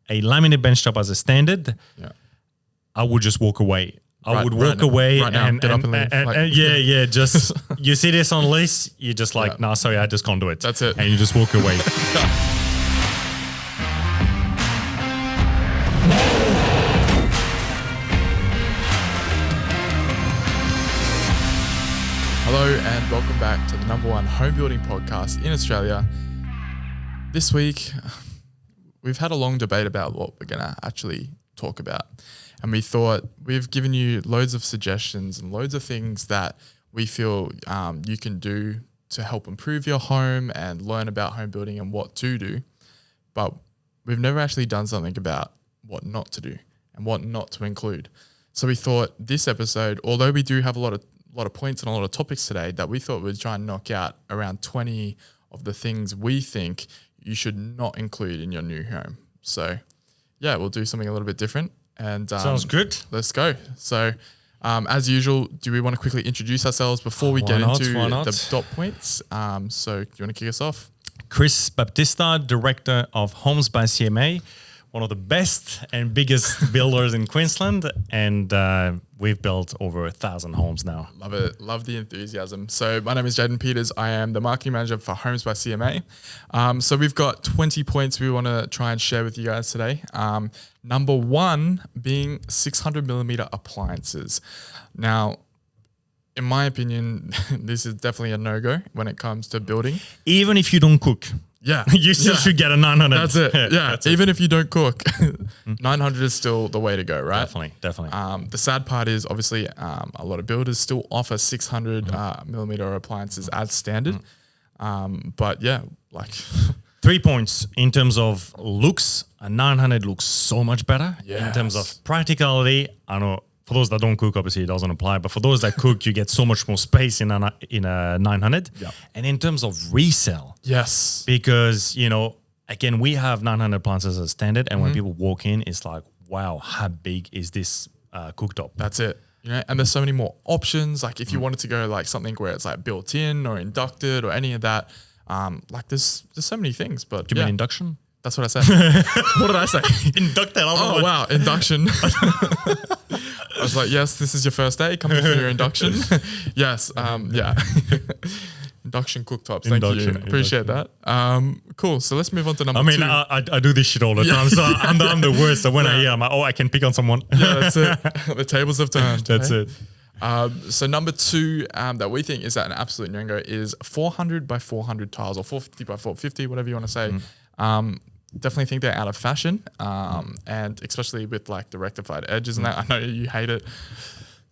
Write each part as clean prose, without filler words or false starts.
a laminate benchtop as a standard, I would just walk away. I would walk away and get up and leave. And just you see this on list, you're just like, nah, sorry, I just can't do it. That's it. And you just walk away. Hello and welcome back to the #1 home building podcast in Australia. This week, we've had a long debate about what we're going to actually talk about. And we thought we've given you loads of suggestions and loads of things that we feel you can do to help improve your home and learn about home building and what to do. But we've never actually done something about what not to do and what not to include. So we thought this episode, although we do have a lot of points and a lot of topics today, that we thought we'd try and knock out around 20 of the things we think you should not include in your new home. So yeah, we'll do something a little bit different. And sounds good. Let's go. So as usual, do we want to quickly introduce ourselves before we get into the dot points? So do you want to kick us off? Chris Baptista, Director of Homes by CMA, one of the best and biggest builders in Queensland. And we've built over 1,000 homes now. Love it. Love the enthusiasm. So my name is Jaiden Peters. I am the Marketing Manager for Homes by CMA. So we've got 20 points we want to try and share with you guys today. Number one being 600 millimeter appliances. Now, in my opinion, this is definitely a no-go when it comes to building. Even if you don't cook. Yeah. You still should get a 900. That's it. Yeah. Even if you don't cook, 900 is still the way to go, right? Definitely. The sad part is obviously a lot of builders still offer 600 millimeter appliances as standard. But yeah, like 3 points in terms of looks. A 900 looks so much better. In terms of practicality. I know for those that don't cook, obviously it doesn't apply. But for those that cook, you get so much more space in a 900. Yep. And in terms of resale. Yes. Because, again, we have 900 appliances as standard. And when people walk in, it's like, wow, how big is this cooktop? That's it. And there's so many more options. Like if you wanted to go like something where it's like built in or inducted or any of that, like there's so many things. But Give me an induction. That's what I said. What did I say? Inducted. Oh, wow. Induction. I was like, yes, this is your first day. Come in for your induction. Yes. Yeah. Induction cooktops. Thank you. Appreciate that. Cool. So let's move on to number two. I do this shit all the time. So I'm the worst. So when I hear, I'm like, I can pick on someone. Yeah, that's it. The tables have turned. That's it. So number two that we think is an absolute no-go is 400 by 400 tiles or 450 by 450, whatever you want to say. Definitely think they're out of fashion, and especially with like the rectified edges and that. I know you hate it.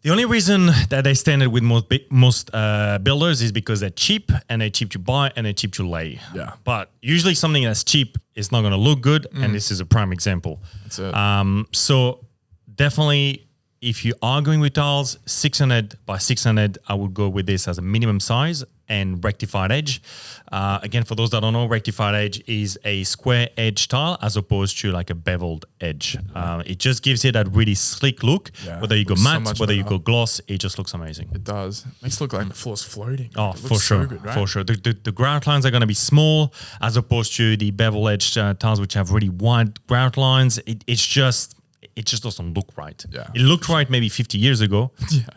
The only reason that they standard with most builders is because they're cheap and they're cheap to buy and they're cheap to lay. Yeah. But usually something that's cheap is not going to look good, and this is a prime example. That's it. So definitely, if you are going with tiles, 600 by 600, I would go with this as a minimum size and rectified edge. Again, for those that don't know, rectified edge is a square edge tile as opposed to like a beveled edge. It just gives it that really slick look. Yeah, whether you go matte, whether you go gloss, it just looks amazing. It does. Makes it look like the floor's floating. Oh, for sure. So good, right? For sure. The grout lines are going to be small as opposed to the bevel edge tiles, which have really wide grout lines. It just doesn't look right. Yeah. It looked right maybe 50 years ago,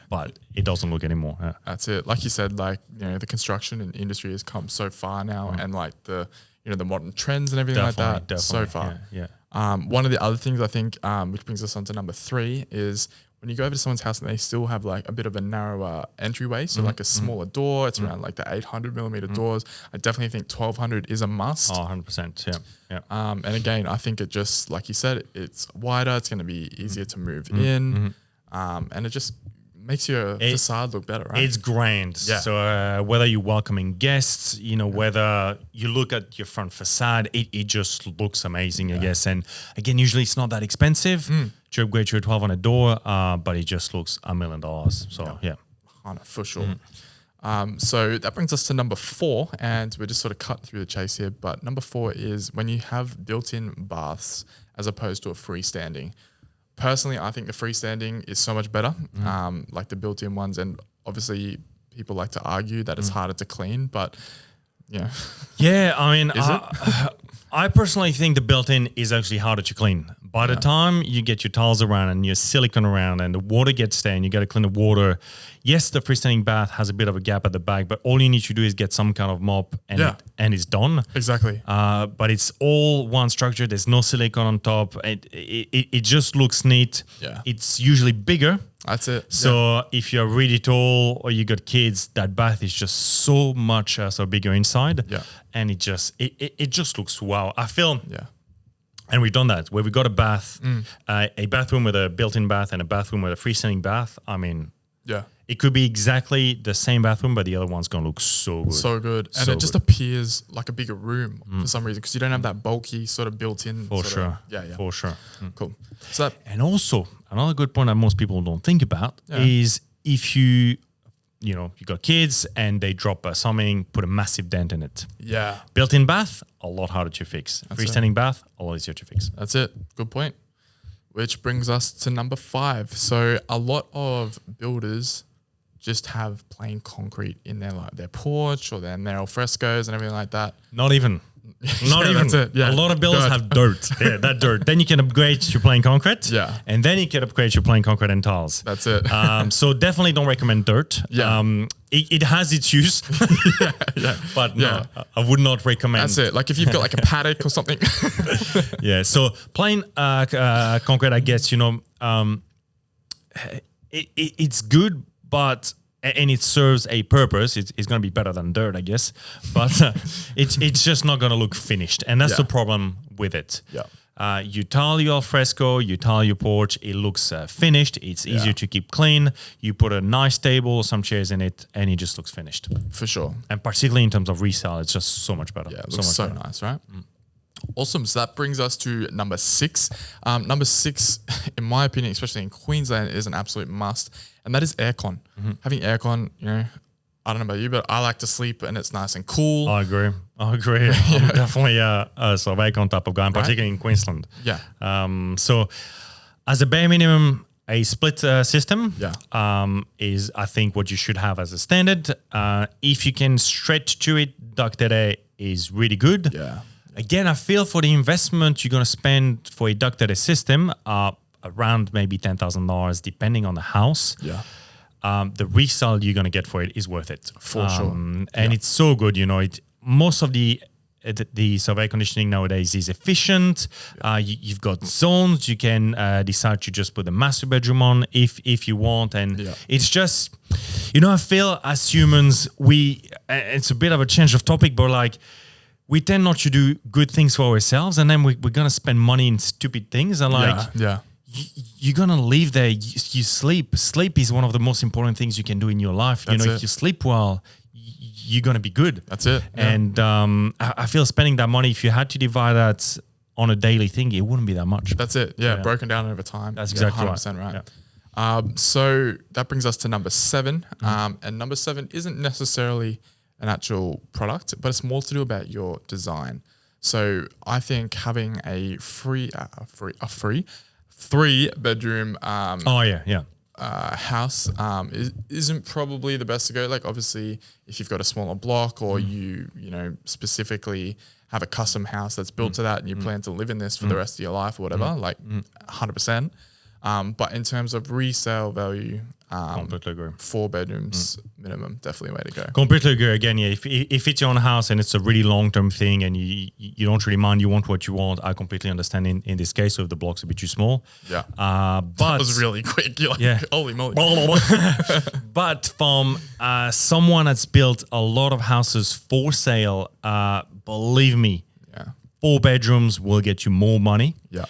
but it doesn't look anymore. Yeah. That's it. Like you said, like, the construction and industry has come so far now, and like the modern trends and everything like that, so far. Yeah. One of the other things I think, which brings us on to number three, is when you go over to someone's house and they still have like a bit of a narrower entryway, so like a smaller door, it's around like the 800 millimeter doors. I definitely think 1200 is a must. Oh, 100%. Yeah. And again, I think it just, like you said, it's wider, it's going to be easier to move in, and it just makes your facade look better, right? It's grand. Yeah. So whether you're welcoming guests, whether you look at your front facade, it just looks amazing, I guess. And again, usually it's not that expensive to upgrade to a 1200 door, but it just looks $1 million. So yeah. For sure. So that brings us to number four, and we're just sort of cut through the chase here. But number four is when you have built-in baths as opposed to a freestanding. Personally, I think the freestanding is so much better, like the built-in ones. And obviously, people like to argue that it's harder to clean, but yeah. Yeah, I mean, I personally think the built-in is actually harder to clean. By the time you get your tiles around and your silicone around and the water gets there and you got to clean the water, yes, the freestanding bath has a bit of a gap at the back, but all you need to do is get some kind of mop and it's done. Exactly. But it's all one structure. There's no silicone on top. It just looks neat. Yeah. It's usually bigger. That's it. So if you're really tall or you got kids, that bath is just so much so bigger inside. Yeah. And it just looks wow. I feel and we've done that where we got a bath, a bathroom with a built-in bath and a bathroom with a freestanding bath. I mean, it could be exactly the same bathroom, but the other one's gonna look so good. So good. And it just appears like a bigger room for some reason because you don't have that bulky sort of built-in. For sure. Yeah. For sure. Cool. So and also another good point that most people don't think about is if you got kids and they drop something, put a massive dent in it. Yeah. Built-in bath, a lot harder to fix. Freestanding bath, a lot easier to fix. That's it. Good point. Which brings us to number 5. So a lot of builders just have plain concrete in their porch or their al frescoes and everything like that. Not even. Not even. That's it. Yeah. A lot of builders have dirt. Yeah, that dirt. Then you can upgrade to plain concrete. Yeah. And then you can upgrade to plain concrete and tiles. That's it. So definitely don't recommend dirt. Yeah. It has its use. But no, I would not recommend. That's it. Like if you've got like a paddock or something. Yeah. So plain concrete, I guess, it's good, but and it serves a purpose. It's going to be better than dirt, I guess, but it's just not going to look finished, and that's the problem with it. Yeah. You tile your fresco, you tile your porch. It looks finished. It's easier to keep clean. You put a nice table, some chairs in it, and it just looks finished. For sure. And particularly in terms of resale, it's just so much better. Yeah, it looks so nice, right? Awesome. So that brings us to number 6. Number 6, in my opinion, especially in Queensland, is an absolute must, and that is aircon. Having aircon, I don't know about you, but I like to sleep and it's nice and cool. I agree. I'm definitely a sort of aircon type of guy, particularly in Queensland. Yeah. So as a bare minimum, a split system is, I think, what you should have as a standard. If you can stretch to it, ducted air is really good. Yeah. Again, I feel for the investment you're going to spend for a ducted air system, around maybe $10,000, depending on the house. Yeah. The resale you're going to get for it is worth it. For sure. And it's so good. Most of the sort of air conditioning nowadays is efficient. You've got zones. You can decide to just put the master bedroom on if you want. And it's just, I feel as humans, it's a bit of a change of topic, but like, we tend not to do good things for ourselves, and then we're going to spend money in stupid things. And you're going to live there. You sleep. Sleep is one of the most important things you can do in your life. If you sleep well, you're going to be good. That's it. Yeah. And I feel spending that money, if you had to divide that on a daily thing, it wouldn't be that much. That's it. Yeah. Broken down over time. That's exactly 100% right. Yeah. So that brings us to number 7. And number 7 isn't necessarily an actual product, but it's more to do about your design. So I think having a free 3-bedroom house isn't probably the best to go. Like obviously, if you've got a smaller block or you specifically have a custom house that's built to that and you plan to live in this for the rest of your life or whatever, 100%. But in terms of resale value, completely agree. 4 bedrooms minimum, definitely way to go. Completely agree. Again, if it's your own house and it's a really long-term thing and you don't really mind, you want what you want, I completely understand in this case, so if the block's a bit too small. Yeah. But that was really quick. You're like, holy moly. But from someone that's built a lot of houses for sale, believe me, 4 bedrooms will get you more money. Yeah.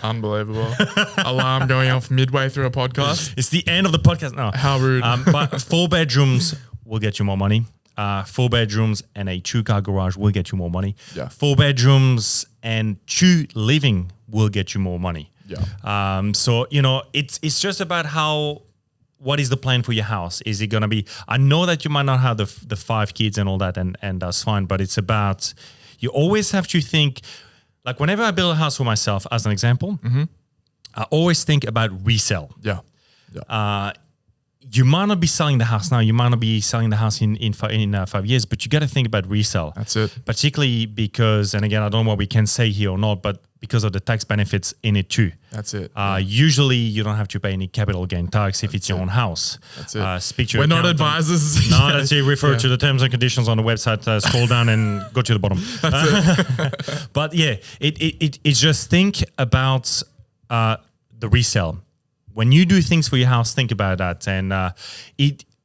Unbelievable. Alarm going off midway through a podcast. It's the end of the podcast. No. How rude. But 4 bedrooms will get you more money. 4 bedrooms and a 2-car garage will get you more money. Yeah. 4 bedrooms and 2 living will get you more money. Yeah. So, it's just about what is the plan for your house? Is it going to be, I know that you might not have the 5 kids and all that, and that's fine, but it's about, you always have to think, like whenever I build a house for myself, as an example, I always think about resale. Yeah. you might not be selling the house now. You might not be selling the house in 5 years, but you got to think about resale. That's it. Particularly because, and again, I don't know what we can say here or not, but because of the tax benefits in it too. That's it. Usually, you don't have to pay any capital gain tax if it's your own house. That's it. Speak to your We're not accountant. advisors. No, that's it. Refer to the terms and conditions on the website. Scroll down and go to the bottom. That's it. But yeah, it's just think about the resale. When you do things for your house, think about that. And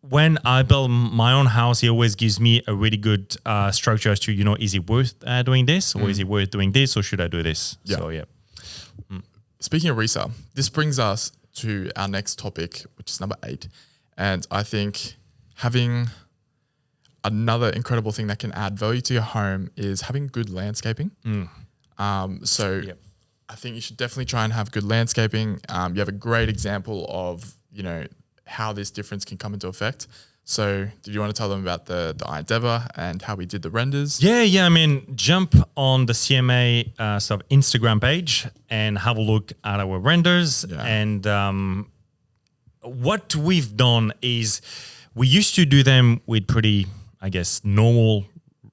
when I build my own house, it always gives me a really good structure as to, is it worth doing this, or is it worth doing this, or should I do this? Yeah. So, yeah. Speaking of resale, this brings us to our next topic, which is number 8. And I think having another incredible thing that can add value to your home is having good landscaping. Yep. I think you should definitely try and have good landscaping. You have a great example of, how this difference can come into effect. So did you want to tell them about the iEndeavour and how we did the renders? Yeah. I mean, jump on the CMA sort of Instagram page and have a look at our renders. Yeah. And what we've done is we used to do them with pretty, I guess, normal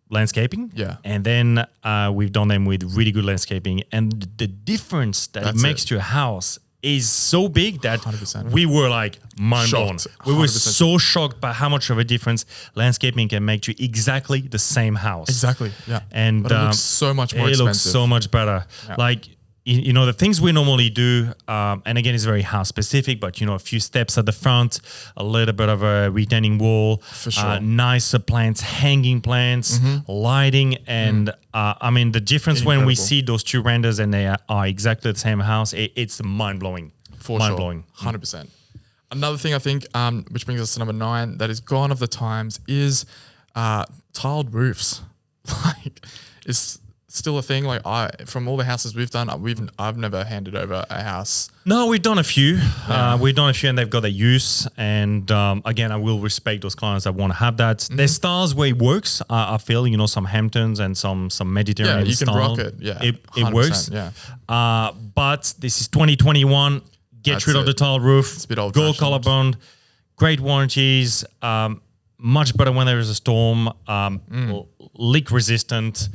landscaping. Yeah. And then we've done them with really good landscaping. And the difference that it makes to a house is so big that 100%. we were like mind blown. Shocked. We were 100%. so shocked by how much of a difference landscaping can make to exactly the same house. Exactly. Yeah. And but it looks so much more it expensive. looks so much better. Yeah. Like, the things we normally do, and again, it's very house specific, but, a few steps at the front, a little bit of a retaining wall, For sure. nicer plants, hanging plants, lighting. And the difference when we Incredible. see those two renders and they are exactly the same house, it's mind-blowing. For Mind-blowing. sure. 100%. Another thing I think, which brings us to number 9, that is gone of the times is tiled roofs. Like, it's still a thing. Like, from all the houses we've done, I've never handed over a house. No, we've done a few. We've done a few and they've got their use. And again, I will respect those clients that want to have that. There's styles where it works. I feel, some Hamptons and some Mediterranean Yeah, you can style. rock it. Yeah, It 100%, works. yeah. But this is 2021. Get That's rid of it. the tile roof. It's a bit old Gold fashioned. color bond. Great warranties. Much better when there is a storm. Leak resistant.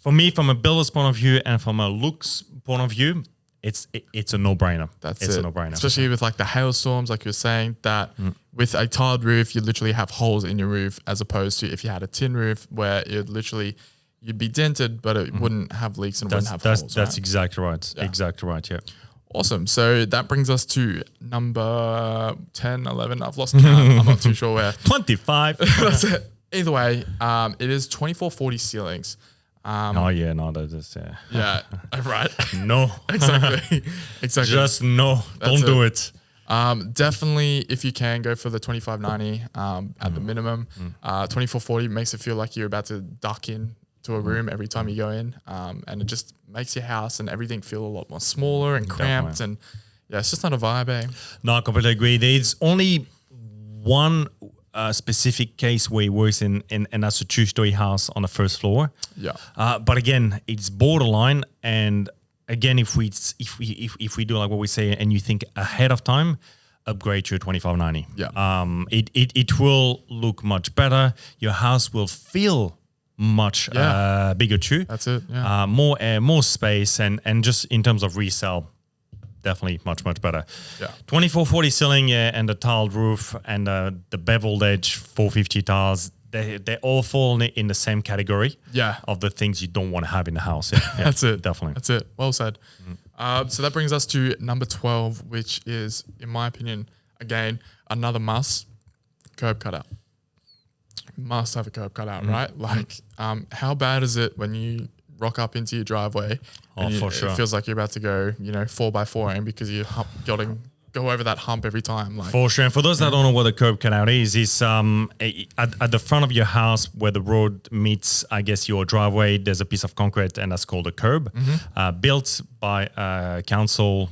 For me, from a builder's point of view and from a looks point of view, it's a no-brainer. It's a no-brainer. Especially with like the hailstorms, like you were saying, that with a tiled roof, you literally have holes in your roof, as opposed to if you had a tin roof where you'd be dented, but it wouldn't have leaks and wouldn't have holes. That's right? exactly right. Yeah. Exactly right. Yeah. Awesome. So that brings us to number 10, 11. I've lost count. I'm not too sure where. 25. That's it. Either way, it is 2440 ceilings. That is Yeah, right. no. Exactly. Just no. That's Don't do it. Definitely, if you can, go for the 2590 at the minimum. 2440 makes it feel like you're about to duck in to a room every time you go in, and it just makes your house and everything feel a lot more smaller and cramped. Definitely. And yeah, it's just not a vibe, eh? No, I completely agree. There's only one specific case where it works and that's a two-story house on the first floor. Yeah. But again, it's borderline. And again, if we do like what we say and you think ahead of time, upgrade to a 2590. Yeah. It will look much better. Your house will feel much bigger too. That's it. Yeah. More space and just in terms of resale, definitely much better. Yeah. 2440 ceiling, and the tiled roof and the beveled edge 450 tiles. They all fall in the same category. Yeah. Of the things you don't want to have in the house. Yeah, That's it. Definitely. That's it. Well said. So that brings us to number 12, which is, in my opinion, again, another must, curb cutout. Must have a curb cutout, right? Like, how bad is it when you rock up into your driveway and for sure. it feels like you're about to go, 4x4 in because you're go over that hump every time. Like, For sure. And for those that don't know what a curb cutout is at the front of your house where the road meets, I guess, your driveway, there's a piece of concrete and that's called a curb, built by council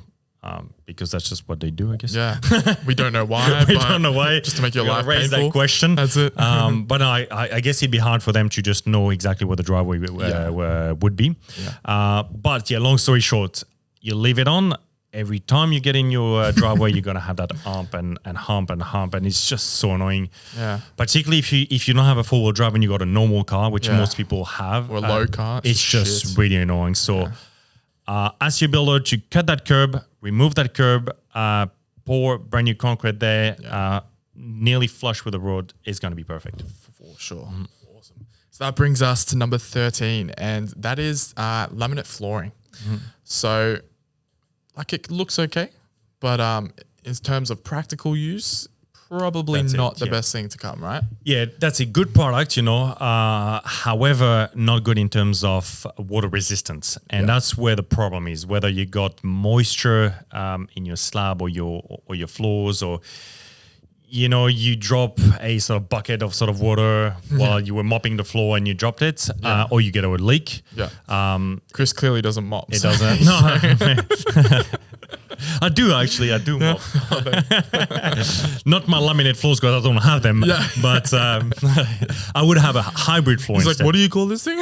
because that's just what they do, I guess. yeah, we don't know why. We but don't know why. Just to make your You life raise painful. that question. That's it. But I guess it'd be hard for them to just know exactly what the driveway would be. Yeah. But yeah, long story short, you leave it on. every time you get in your driveway, you're gonna have that hump and hump and hump, and it's just so annoying. Yeah. Particularly if you don't have a 4-wheel drive and you got a normal car, which most people have, or a low car, it's just really annoying. So, ask your builder to cut that curb, remove that curb, pour brand new concrete there, nearly flush with the road. Is gonna be perfect for sure. Awesome. So that brings us to number 13, and that is laminate flooring. So, like, it looks okay, but in terms of practical use, probably not the best thing to come, right? Yeah, that's a good product, however, not good in terms of water resistance. And that's where the problem is, whether you got moisture in your slab or your floors, or you drop a sort of bucket of sort of water while you were mopping the floor and you dropped it, or you get a leak. Yeah. Chris clearly doesn't mop. It doesn't. No. I do mop. Not my laminate floors because I don't have them. Yeah. But I would have a hybrid floor. He's instead. Like, what do you call this thing?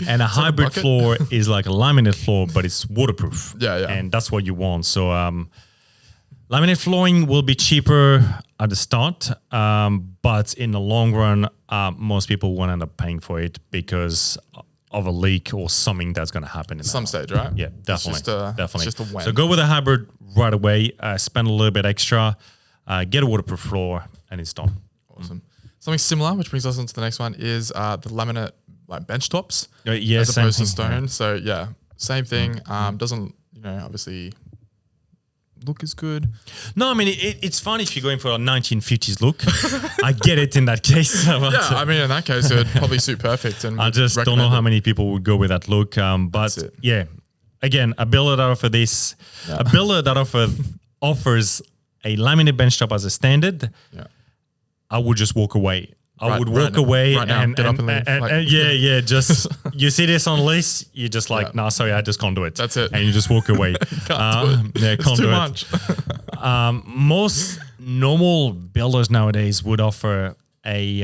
And a hybrid floor is like a laminate floor, but it's waterproof. Yeah. And that's what you want. So laminate flooring will be cheaper at the start, but in the long run, most people won't end up paying for it because of a leak or something that's going to happen in some stage, right? Yeah, definitely. Definitely. It's just a when. So go with a hybrid right away. Spend a little bit extra, get a waterproof floor, and it's done. Awesome. Something similar, which brings us on to the next one, is the laminate like bench tops, yeah, as opposed to same stone. thing. So yeah, same thing. Doesn't obviously look as good. No, I mean it's fine if you're going for a 1950s look. I get it in that case. Yeah, I mean in that case it would probably suit perfect. And I just don't know how many people would go with that look. But yeah, again, a builder that offers this, a builder that offers a laminate bench top as a standard. Yeah, I would just walk away. I would walk away and get up and leave. just you see this on the list, you're just like, nah, sorry, I just can't do it. That's it. And you just walk away. Can't do it. Can't too do much. Most normal builders nowadays would offer a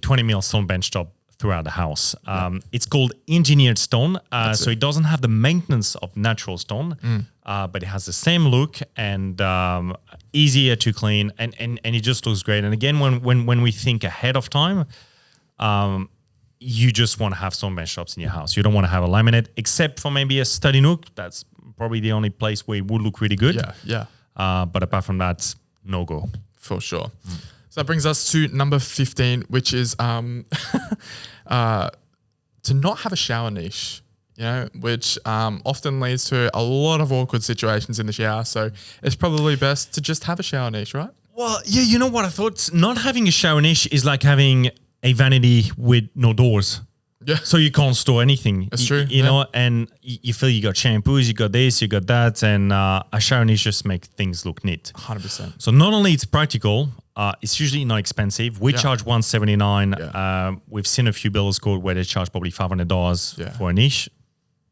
20 mil stone bench top throughout the house. It's called engineered stone, so it doesn't have the maintenance of natural stone, but it has the same look and easier to clean, and it just looks great. And again, when we think ahead of time, you just want to have stone bench tops in your house. You don't want to have a laminate, except for maybe a study nook. That's probably the only place where it would look really good. Yeah. But apart from that, no go. For sure. So that brings us to number 15, which is to not have a shower niche, which often leads to a lot of awkward situations in the shower. So it's probably best to just have a shower niche, right? Well, yeah, you know what I thought? Not having a shower niche is like having a vanity with no doors. Yeah. So you can't store anything. That's true. You know, and you feel you got shampoos, you got this, you got that, and a shower niche just make things look neat. 100%. So not only it's practical, it's usually not expensive. We charge $179. Yeah. We've seen a few builders quote where they charge probably $500 for a niche.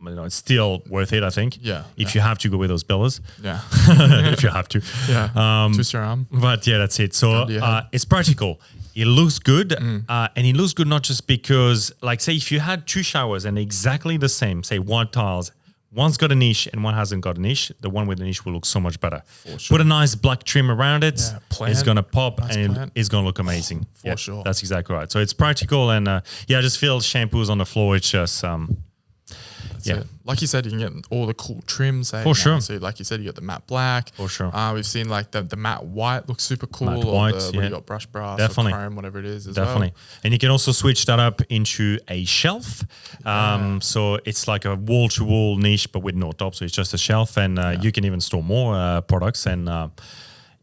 But, it's still worth it, I think. Yeah. If you have to go with those builders. Yeah. If you have to. Yeah. Twist your arm. But yeah, that's it. So it's practical. It looks good. And it looks good not just because, like, say if you had two showers and exactly the same, say one tiles, one's got a niche and one hasn't got a niche, the one with the niche will look so much better. For sure. Put a nice black trim around it. Yeah, it's going to pop and it's going to look amazing. For sure. That's exactly right. So it's practical and I just feel shampoos on the floor. It's just... That's it. Like you said, you can get all the cool trims. For sure. So like you said, you got the matte black. For sure. We've seen like the matte white looks super cool. Matte white, or you got brush brass or chrome, whatever it is as Definitely. well. And you can also switch that up into a shelf. So it's like a wall-to-wall niche, but with no top. So it's just a shelf and you can even store more products and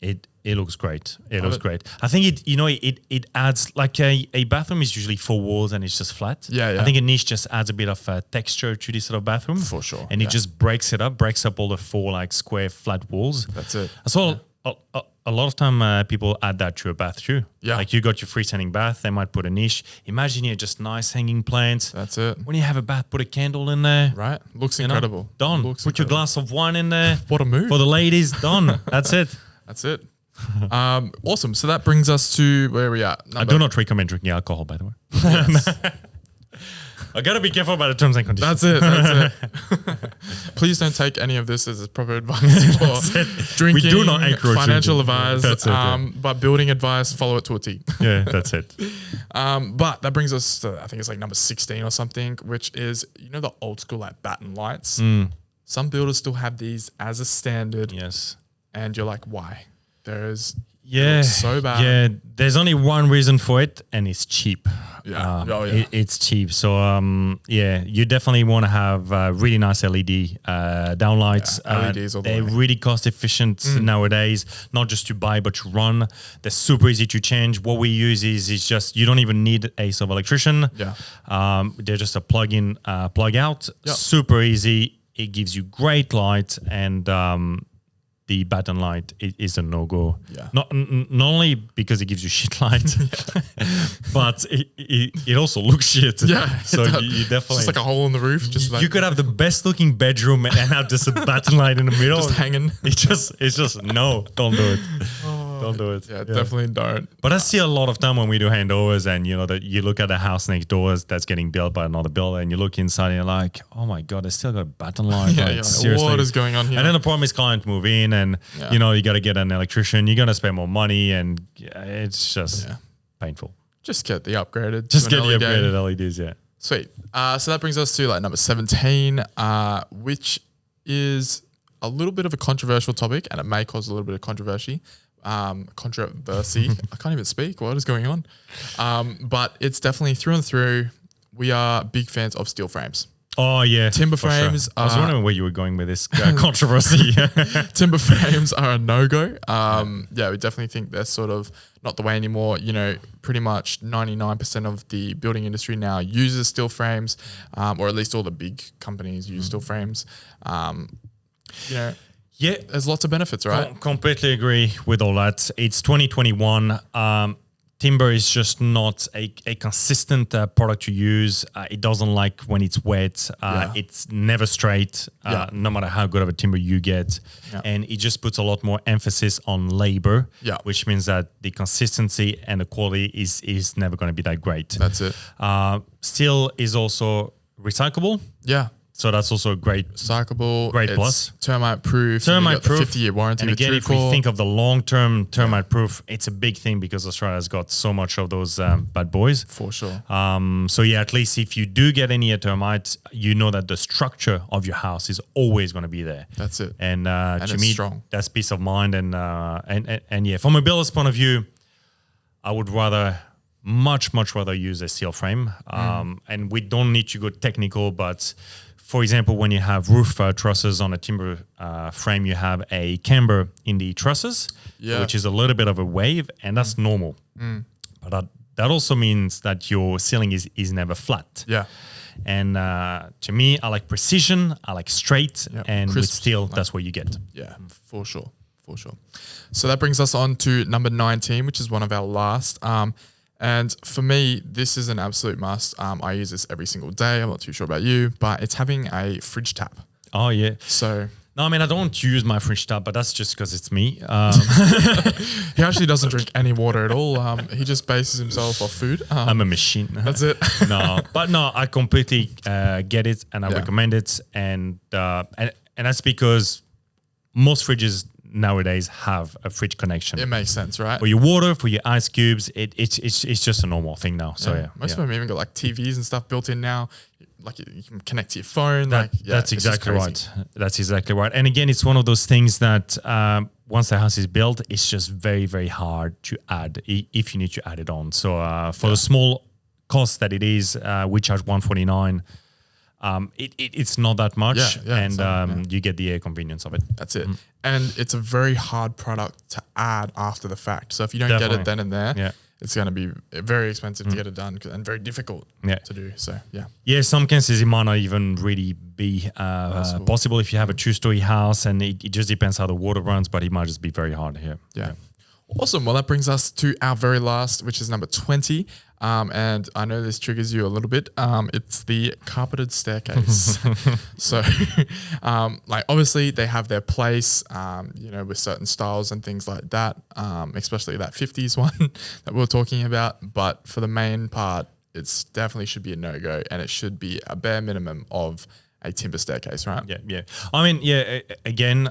it looks great. It looks great. I think it adds like a bathroom is usually 4 walls and it's just flat. Yeah. I think a niche just adds a bit of texture to this sort of bathroom. For sure. And it just breaks up all the 4 like square flat walls. That's it. So a lot of time people add that to a bath too. Yeah. Like you got your freestanding bath, they might put a niche. Imagine you just nice hanging plants. That's it. When you have a bath, put a candle in there. Right. Looks incredible. Done. Put your glass of wine in there. What a move. For the ladies, done. That's it. That's it. Awesome. So that brings us to where we are. I do not recommend drinking alcohol, by the way. Yes. I gotta be careful about the terms and conditions. That's it. Please don't take any of this as proper advice for drinking, We do not encourage financial drinking. advice, That's it, but building advice, follow it to a T. Yeah, that's it. But that brings us to, I think it's like number 16 or something, which is, the old school like batten lights. Some builders still have these as a standard. Yes. And you're like, why? It Yeah. looks so bad. Yeah. There's only one reason for it, and it's cheap. Yeah. It's cheap. So, you definitely want to have really nice LED downlights. Yeah, LEDs all the they're way. really cost efficient nowadays, not just to buy, but to run. They're super easy to change. What we use is just, you don't even need a sort of electrician. Yeah. They're just a plug in, plug out. Yep. Super easy. It gives you great light, and the batten light is a no-go. Yeah. Not only because it gives you shit light, but it also looks shit. Yeah. So it does. you It's definitely... just like a hole in the roof. Just like you could have the best looking bedroom and have just a batten light in the middle. just hanging. It's just no, don't do it. Don't do it. Yeah, definitely don't. But I see a lot of time when we do handovers, and that you look at the house next door that's getting built by another builder, and you look inside and you're like, oh my God, they still got a batten light. Yeah, Like, you're like, seriously. what is going on here? And then the problem is clients move in, and Yeah. you got to get an electrician. You're going to spend more money, and it's just painful. Just get the upgraded. Just to get an the LED. upgraded LEDs, yeah. Sweet. So that brings us to like number 17, which is a little bit of a controversial topic, and it may cause a little bit of controversy. Controversy. I can't even speak. What is going on? But it's definitely through and through. We are big fans of steel frames. Oh yeah, Timber for sure. frames I was are- wondering where you were going with this controversy. Timber frames are a no-go. Yeah, we definitely think they're sort of not the way anymore. Pretty much 99% of the building industry now uses steel frames, or at least all the big companies use steel frames. Yeah, There's lots of benefits, right? completely agree with all that. It's 2021. Timber is just not a consistent product to use. It doesn't like when it's wet. It's never straight, no matter how good of a timber you get. Yeah. And it just puts a lot more emphasis on labor, Yeah. which means that the consistency and the quality is never going to be that great. That's it. Steel is also recyclable. Yeah. So that's also a great Recyclable. Great it's plus. Termite proof. termite proof. 50-year warranty. And with again, if we TrueCore. think of the long-term termite proof, it's a big thing because Australia's got so much of those bad boys. For sure. So yeah, at least if you do get any termites, you know that the structure of your house is always going to be there. That's it. And to it's me, strong. that's peace of mind. And yeah, from a builder's point of view, I would much rather use a steel frame. And we don't need to go technical, but for example, when you have roof trusses on a timber frame, you have a camber in the trusses, which is a little bit of a wave, and that's normal. But that also means that your ceiling is never flat. Yeah. And to me, I like precision, I like straight, and with Crisp. steel, that's what you get. Yeah, for sure. So that brings us on to number 19, which is one of our last. And for me, this is an absolute must. I use this every single day. I'm not too sure about you, but it's having a fridge tap. Oh, yeah. So No, I mean, I don't use my fridge tap, but that's just because it's me. he actually doesn't drink any water at all. He just bases himself off food. I'm a machine. That's it. No, I completely get it, and I recommend it, and that's because most fridges nowadays have a fridge connection. It makes sense, right? For your water, for your ice cubes, it's just a normal thing now. So Most of them even got like TVs and stuff built in now. Like you can connect to your phone. That's exactly right. That's exactly right. And again, it's one of those things that once the house is built, it's just very, very hard to add if you need to add it on. So for the small cost that it is, we charge $149. It's not that much, and you get the air convenience of it. That's it. And it's a very hard product to add after the fact. So if you don't get it then and there, it's going to be very expensive to get it done and very difficult to do. So, Yeah, some cases it might not even really be possible if you have a two-story house, and it just depends how the water runs, but it might just be very hard here. Yeah. Awesome. Well, that brings us to our very last, which is number 20. And I know this triggers you a little bit. It's the carpeted staircase. So, like obviously they have their place, with certain styles and things like that, especially that 50s one that we were talking about. But for the main part, it's definitely should be a no-go, and it should be a bare minimum of a timber staircase, right? Yeah. I mean, again,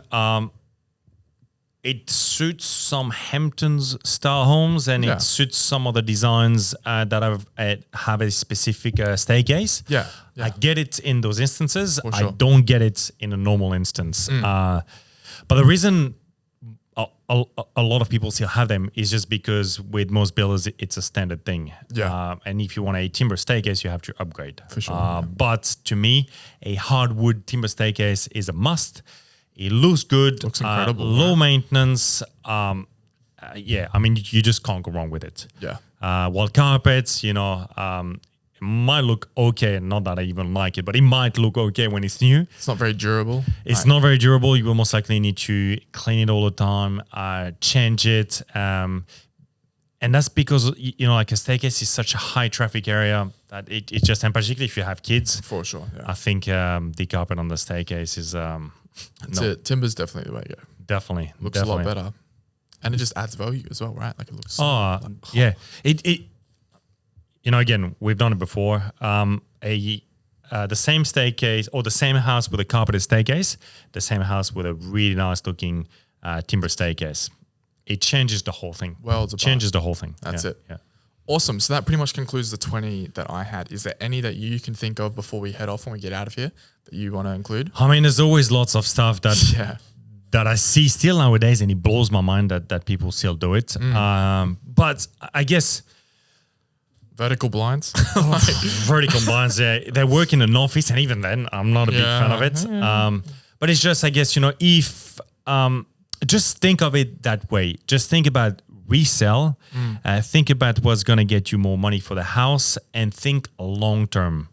it suits some Hamptons style homes, and Yeah. it suits some other designs that have a specific staircase. Yeah. I get it in those instances. For sure. I don't get it in a normal instance. But the reason a lot of people still have them is just because with most builders, it's a standard thing. Yeah. And if you want a timber staircase, you have to upgrade. For sure, But to me, a hardwood timber staircase is a must. It looks good. Looks incredible, Low maintenance. I mean, you just can't go wrong with it. Yeah. While carpets, it might look okay. Not that I even like it, but it might look okay when it's new. It's not very durable. It's not very durable. You will most likely need to clean it all the time, change it. And that's because, like a staircase is such a high traffic area that it just, and particularly if you have kids, For sure, yeah. I think the carpet on the staircase is That's it. Timber's definitely the way to go. definitely. Looks a lot better. And it just adds value as well, right? Like it looks Yeah. It again, we've done it before. The same staircase or the same house with a carpeted staircase, the same house with a really nice looking timber staircase. It changes the whole thing. Worlds apart. Changes the whole thing. That's it. Yeah. Awesome. So that pretty much concludes the 20 that I had. Is there any that you can think of before we head off when we get out of here that you want to include? I mean, there's always lots of stuff that Yeah. that I see still nowadays, and it blows my mind that people still do it. But I guess Vertical blinds. vertical blinds, they work in an office, and even then, I'm not a big fan of it. But it's just, I guess, if just think of it that way. Just think about resell. Think about what's going to get you more money for the house, and think long term.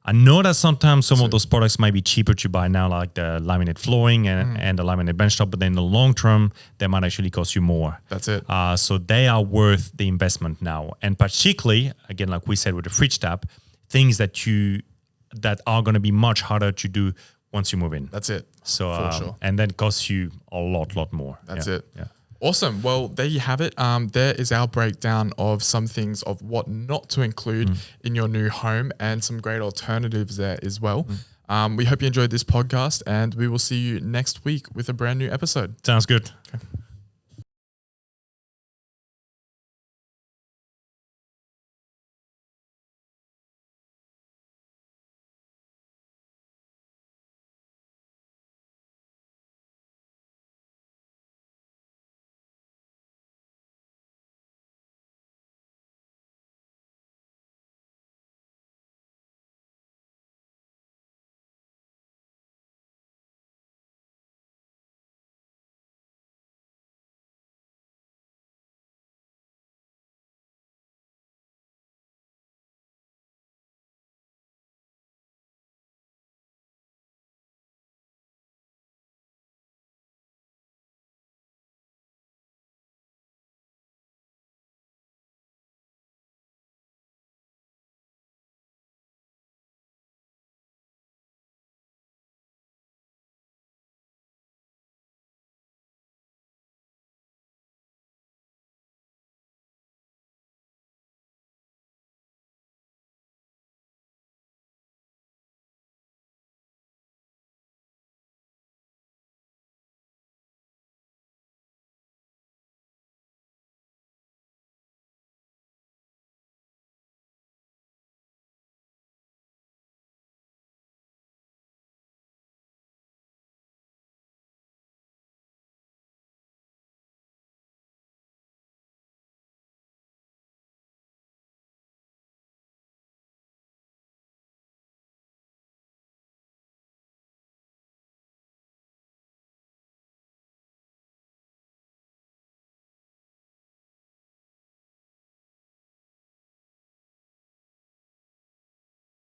I know that sometimes some of those products might be cheaper to buy now, like the laminate flooring and the laminate benchtop, but then in the long term, they might actually cost you more. That's it. So they are worth the investment now. And particularly, again, like we said with the fridge tap, things that are going to be much harder to do once you move in. That's it. So, For sure. and then costs you a lot more. That's Yeah, it. Yeah. Awesome. Well, there you have it. There is our breakdown of some things of what not to include in your new home, and some great alternatives there as well. We hope you enjoyed this podcast, and we will see you next week with a brand new episode. Sounds good. Okay.